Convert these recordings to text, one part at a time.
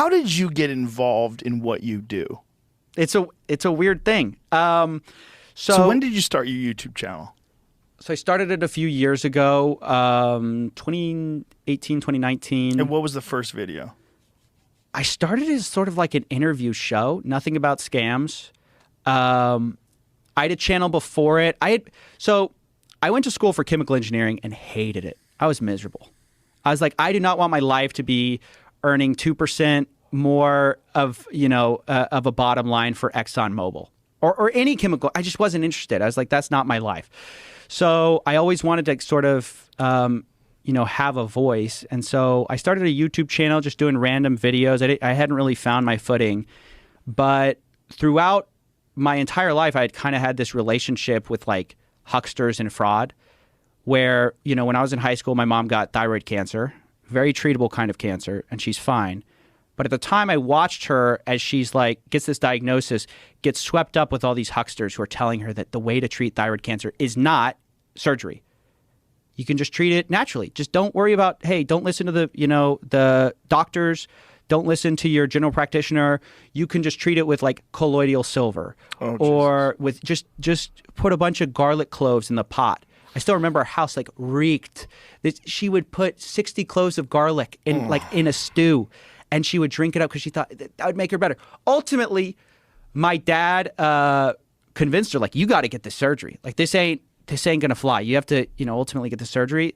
how did you get involved in what you do? It's a weird thing. So when did you start your YouTube channel? So I started it a few years ago, 2018, 2019. And what was the first video? I started as sort of like an interview show, nothing about scams. I had a channel before it. So I went to school for chemical engineering and hated it. I was miserable. I was like, I do not want my life to be earning 2% more of, of a bottom line for ExxonMobil or any chemical. I just wasn't interested. I was like, that's not my life. So I always wanted to sort of, have a voice. And so I started a YouTube channel just doing random videos. I hadn't really found my footing. But throughout my entire life, I had kind of had this relationship with like hucksters and fraud where, when I was in high school, my mom got thyroid cancer, very treatable kind of cancer, and she's fine. But at the time I watched her as she's like, gets this diagnosis, gets swept up with all these hucksters who are telling her that the way to treat thyroid cancer is not surgery. You can just treat it naturally. Just don't worry about, hey, don't listen to the doctors. Don't listen to your general practitioner. You can just treat it with like colloidal silver or with just put a bunch of garlic cloves in the pot. I still remember our house like reeked. She would put 60 cloves of garlic in a stew and she would drink it up because she thought that would make her better. Ultimately, my dad convinced her, like, you got to get the surgery. Like, this ain't going to fly. You have to, ultimately get the surgery,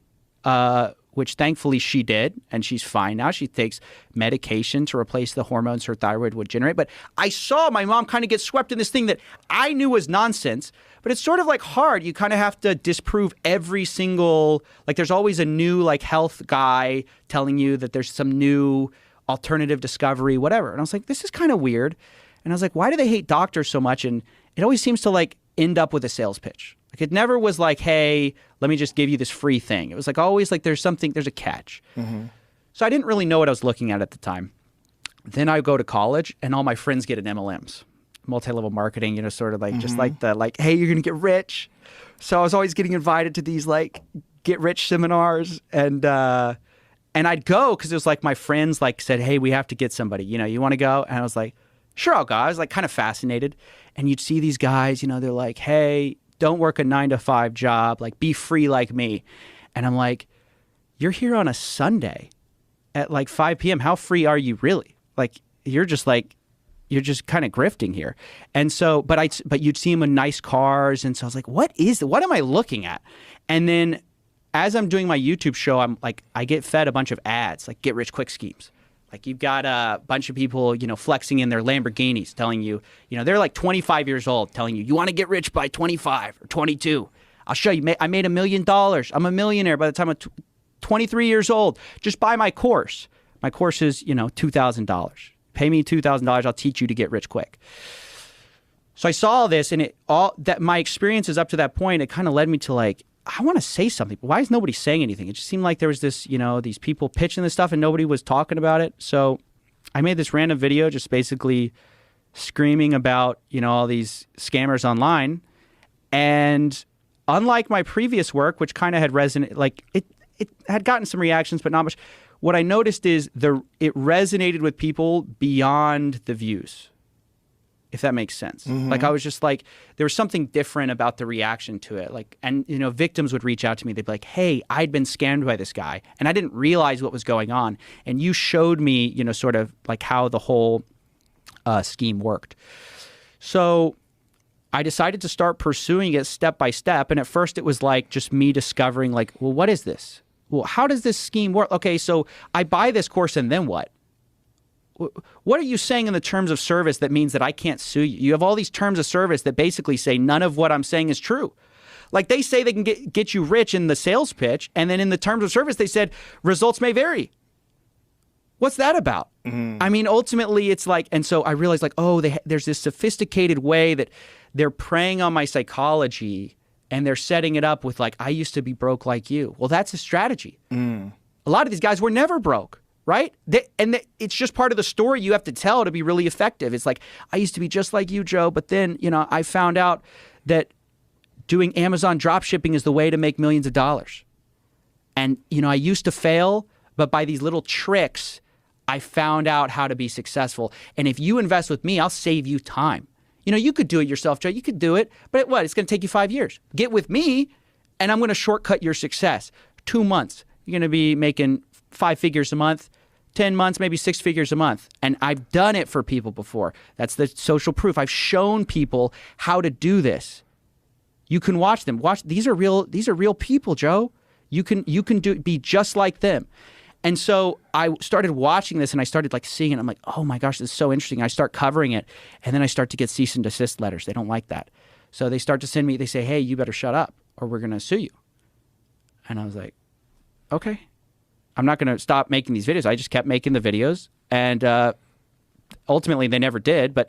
which thankfully she did, and she's fine now. She takes medication to replace the hormones her thyroid would generate. But I saw my mom kind of get swept in this thing that I knew was nonsense, but it's sort of like hard. You kind of have to disprove every single, like there's always a new like health guy telling you that there's some new alternative discovery, whatever. And I was like, this is kind of weird. And I was like, why do they hate doctors so much? And it always seems to like end up with a sales pitch. Like it never was like, hey, let me just give you this free thing. It was like always like there's a catch. Mm-hmm. So I didn't really know what I was looking at the time. Then I go to college and all my friends get an MLMs, multi-level marketing, sort of like just like the like, hey, you're going to get rich. So I was always getting invited to these like get rich seminars and I'd go because it was like my friends like said, hey, we have to get somebody, you want to go? And I was like, sure, I'll go. I was like kind of fascinated. And you'd see these guys, they're like, hey, don't work a 9-to-5 job, like be free like me. And I'm like, you're here on a Sunday at like 5 p.m. How free are you really? Like, you're just kind of grifting here. And so, but you'd see them in nice cars. And so I was like, what am I looking at? And then as I'm doing my YouTube show, I'm like, I get fed a bunch of ads, like get rich quick schemes. Like you've got a bunch of people, flexing in their Lamborghinis telling you, they're like 25 years old telling you, you want to get rich by 25 or 22. I'll show you. I made $1 million. I'm a millionaire by the time I'm 23 years old. Just buy my course. My course is, $2,000. Pay me $2,000. I'll teach you to get rich quick. So I saw all this and my experiences up to that point, it kind of led me to like, I want to say something, but why is nobody saying anything? It just seemed like there was this, these people pitching this stuff and nobody was talking about it. So I made this random video just basically screaming about, all these scammers online. And unlike my previous work, which kind of had resonated, like it had gotten some reactions, but not much. What I noticed is it resonated with people beyond the views, if that makes sense. Mm-hmm. Like I was just like, there was something different about the reaction to it. Like, and victims would reach out to me. They'd be like, hey, I'd been scammed by this guy and I didn't realize what was going on. And you showed me, sort of like how the whole scheme worked. So I decided to start pursuing it step by step. And at first it was like just me discovering like, well, what is this? Well, how does this scheme work? Okay, so I buy this course and then what? What are you saying in the terms of service that means that I can't sue you? You have all these terms of service that basically say none of what I'm saying is true. Like they say they can get you rich in the sales pitch, and then in the terms of service they said results may vary. What's that about? Mm-hmm. I mean, ultimately it's like, and so I realized like, oh, there's this sophisticated way that they're preying on my psychology and they're setting it up with like, I used to be broke like you. Well, that's a strategy. Mm. A lot of these guys were never broke. Right? It's just part of the story you have to tell to be really effective. It's like, I used to be just like you, Joe, but then, I found out that doing Amazon drop shipping is the way to make millions of dollars. And, I used to fail, but by these little tricks, I found out how to be successful. And if you invest with me, I'll save you time. You know, you could do it yourself, Joe. You could do it. But what? It's going to take you 5 years. Get with me, and I'm going to shortcut your success. 2 months. You're going to be making 5 figures a month. 10 months, maybe 6 figures a month. And I've done it for people before. That's the social proof. I've shown people how to do this. You can watch them. These are real people, Joe. You can be just like them. And so I started watching this and I started like seeing it. I'm like, oh my gosh, this is so interesting. I start covering it, and then I start to get cease and desist letters. They don't like that. So they start to send me, they say, hey, you better shut up or we're going to sue you. And I was like, okay. I'm not going to stop making these videos. I just kept making the videos, and ultimately they never did. But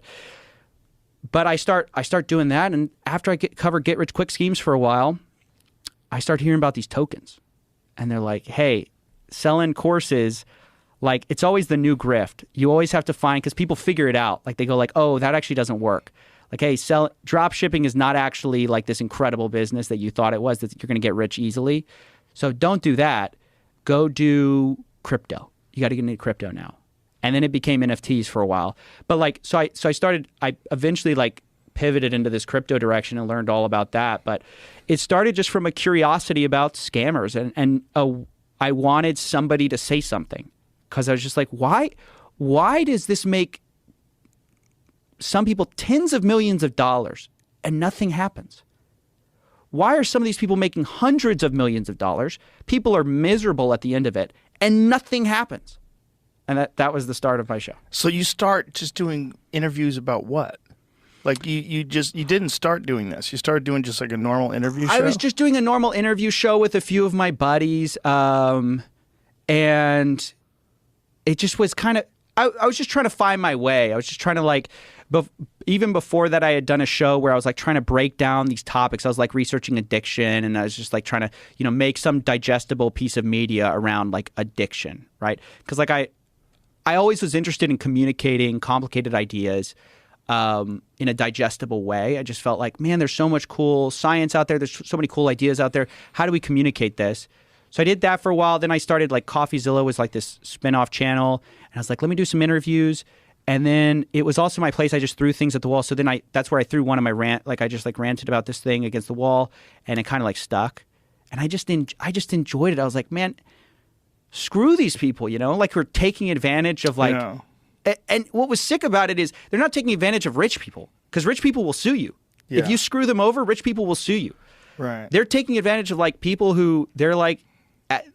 I start doing that, and after I cover get rich quick schemes for a while, I start hearing about these tokens, and they're like, "Hey, selling courses, like it's always the new grift. You always have to find because people figure it out. Like they go like, oh, that actually doesn't work. Like, hey, drop shipping is not actually like this incredible business that you thought it was. That you're going to get rich easily. So don't do that." Go do crypto. You got to get into crypto now. And then it became NFTs for a while. But like, so I eventually like pivoted into this crypto direction and learned all about that. But it started just from a curiosity about scammers. And I wanted somebody to say something because I was just like, why does this make some people tens of millions of dollars and nothing happens? Why are some of these people making hundreds of millions of dollars? People are miserable at the end of it, and nothing happens. And that was the start of my show. So you start just doing interviews about what? Like you didn't start doing this. You started doing just like a normal interview show? I was just doing a normal interview show with a few of my buddies, and it just was kind of, I was just trying to find my way. I was just trying to like, even before that, I had done a show where I was like trying to break down these topics. I was like researching addiction, and I was just like trying to, you know, make some digestible piece of media around like addiction, right? Because like I always was interested in communicating complicated ideas in a digestible way. I just felt like, man, there's so much cool science out there. There's so many cool ideas out there. How do we communicate this? So I did that for a while. Then I started like Coffeezilla was like this spin-off channel, and I was like, let me do some interviews. And then it was also my place. I just threw things at the wall. So then that's where I threw one of my I just like ranted about this thing against the wall, and it kind of like stuck. And I just enjoyed it. I was like, man, screw these people, you know, like who are taking advantage of like, yeah. And what was sick about it is they're not taking advantage of rich people, because rich people will sue you. Yeah. If you screw them over, rich people will sue you. Right. They're taking advantage of like people who they're like at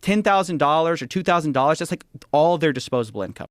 $10,000 or $2,000. That's like all their disposable income.